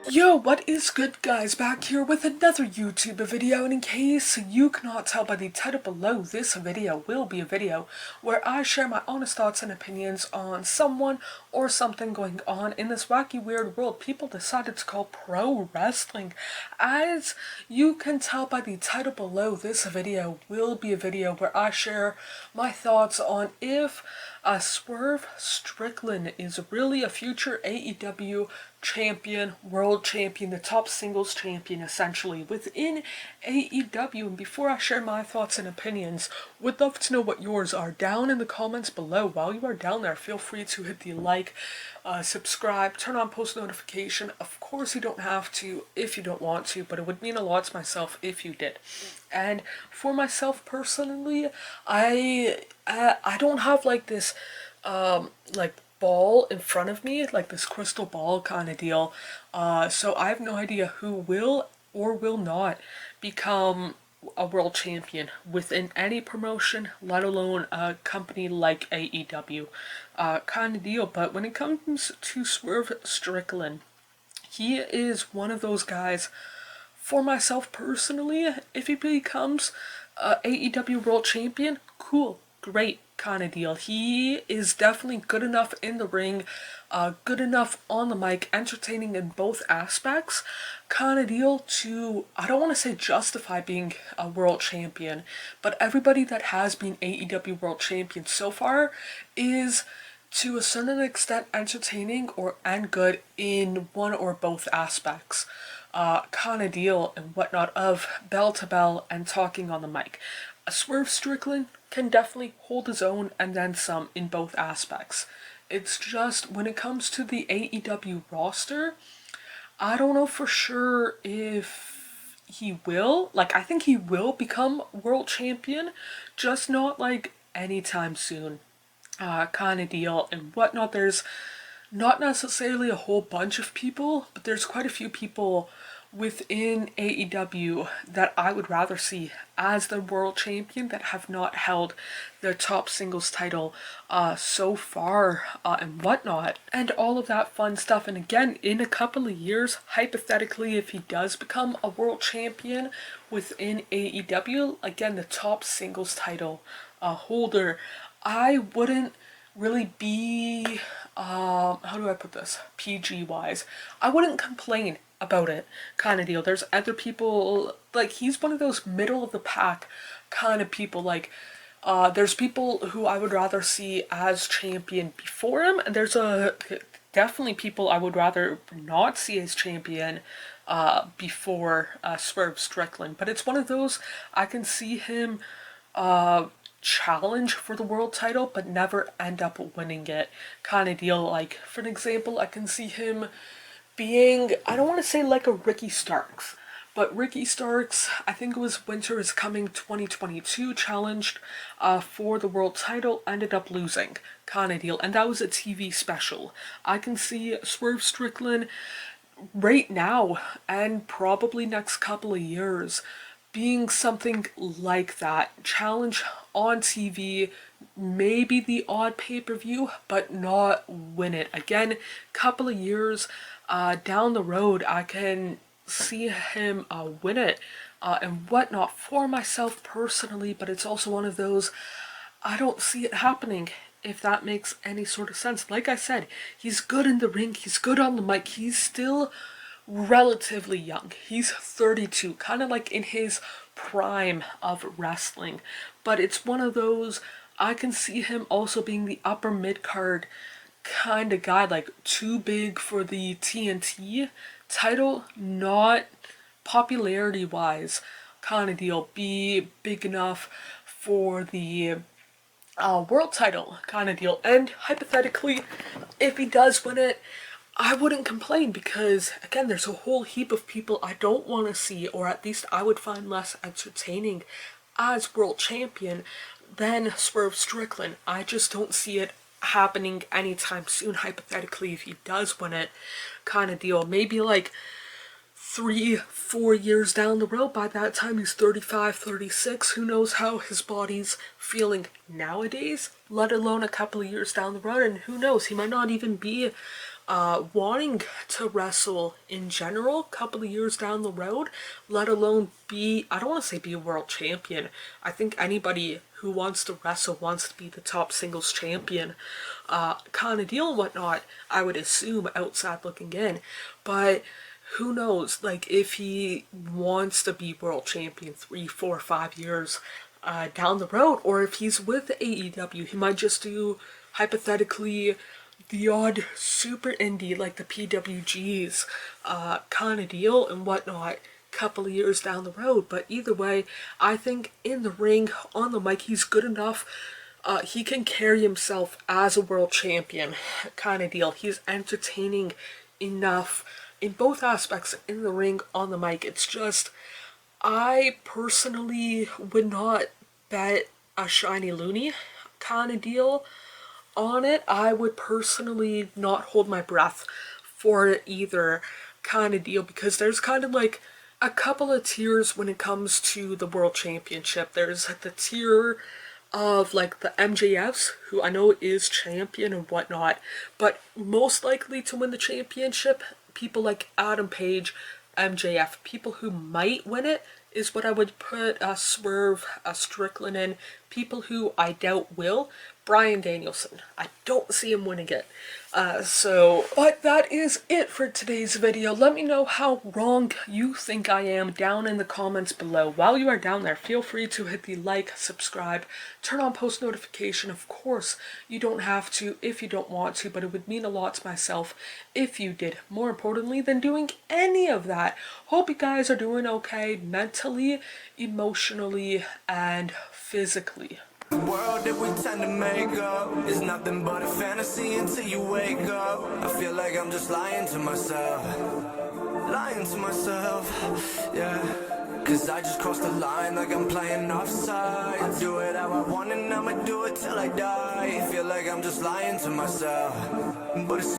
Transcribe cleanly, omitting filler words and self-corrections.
Yo, what is good guys? Back here with another YouTube video, and in case you cannot tell by the title below, this video will be a video where I share my honest thoughts and opinions on someone or something going on in this wacky weird world people decided to call pro wrestling. As you can tell by the title below, this video will be a video where I share my thoughts on if Swerve Strickland is really a future AEW champion, world champion, the top singles champion essentially within AEW. And before I share my thoughts and opinions, would love to know what yours are down in the comments below. While you are down there, feel free to hit the like, subscribe, turn on post notification. Of course you don't have to if you don't want to, but it would mean a lot to myself if you did. And for myself personally, I don't have like this like ball in front of me, like this crystal ball kind of deal, so I have no idea who will or will not become a world champion within any promotion, let alone a company like AEW, kind of deal. But when it comes to Swerve Strickland, he is one of those guys. For myself personally, if he becomes AEW world champion, cool, great kind of deal. He is definitely good enough in the ring, good enough on the mic, entertaining in both aspects kind of deal to, I don't want to say justify being a world champion, but everybody that has been AEW world champion so far is to a certain extent entertaining and good in one or both aspects. Kind of deal and whatnot of bell to bell and talking on the mic. A Swerve Strickland can definitely hold his own and then some in both aspects. It's just when it comes to the AEW roster, I don't know for sure if he will. Like, I think he will become world champion, just not like anytime soon. Kind of deal and whatnot. There's not necessarily a whole bunch of people, but there's quite a few people within AEW that I would rather see as the world champion that have not held their top singles title so far, and whatnot, and all of that fun stuff. And again, in a couple of years, hypothetically, if he does become a world champion within AEW, again the top singles title holder, I wouldn't really be how do I put this, PG wise, I wouldn't complain about it kind of deal. There's other people, like, he's one of those middle of the pack kind of people. Like, there's people who I would rather see as champion before him, and there's definitely people I would rather not see as champion before Swerve Strickland. But it's one of those, I can see him challenge for the world title but never end up winning it kind of deal. Like, for an example, I can see him being, I don't want to say like a Ricky Starks, but Ricky Starks, I think it was Winter is Coming 2022, challenged for the world title, ended up losing kind of deal, and that was a TV special. I can see Swerve Strickland right now and probably next couple of years being something like that, challenge on TV, maybe the odd pay-per-view, but not win it. Again, couple of years down the road, I can see him win it and whatnot for myself personally, but it's also one of those, I don't see it happening, if that makes any sort of sense. Like I said, he's good in the ring, he's good on the mic, he's still relatively young. He's 32, kind of like in his prime of wrestling, but it's one of those, I can see him also being the upper mid-card kind of guy, like too big for the TNT title, not popularity wise kind of deal, be big enough for the world title kind of deal. And hypothetically, if he does win it, I wouldn't complain, because again, there's a whole heap of people I don't want to see, or at least I would find less entertaining as world champion than Swerve Strickland. I just don't see it happening anytime soon, hypothetically, if he does win it kind of deal. Maybe like 3-4 years down the road, by that time he's 35, 36, who knows how his body's feeling nowadays, let alone a couple of years down the road, and who knows, he might not even be wanting to wrestle in general a couple of years down the road, let alone be, I don't want to say be a world champion. I think anybody who wants to wrestle wants to be the top singles champion kind of deal and whatnot, I would assume, outside looking in. But who knows, like, if he wants to be world champion 3, 4, 5 years down the road, or if he's with AEW, he might just do, hypothetically, the odd super indie, like the PWGs kind of deal and whatnot, couple of years down the road. But either way, I think in the ring, on the mic, he's good enough. He can carry himself as a world champion kind of deal. He's entertaining enough in both aspects, in the ring, on the mic. It's just, I personally would not bet a shiny loony kind of deal on it. I would personally not hold my breath for either kind of deal, because there's kind of like a couple of tiers when it comes to the world championship. There's the tier of like the MJFs, who I know is champion and whatnot, but most likely to win the championship, people like Adam Page, MJF. People who might win it is what I would put Swerve Strickland in. People who I doubt will, Bryan Danielson. I don't see him winning it. But that is it for today's video. Let me know how wrong you think I am down in the comments below. While you are down there, feel free to hit the like, subscribe, turn on post notification. Of course, you don't have to if you don't want to, but it would mean a lot to myself if you did. More importantly than doing any of that, hope you guys are doing okay mentally, emotionally, and physically. The world that we tend to make up is nothing but a fantasy until you wake up. I feel like I'm just lying to myself, yeah. Cause I just crossed the line like I'm playing offside. I do it how I want and I'ma do it till I die. Feel like I'm just lying to myself, but it's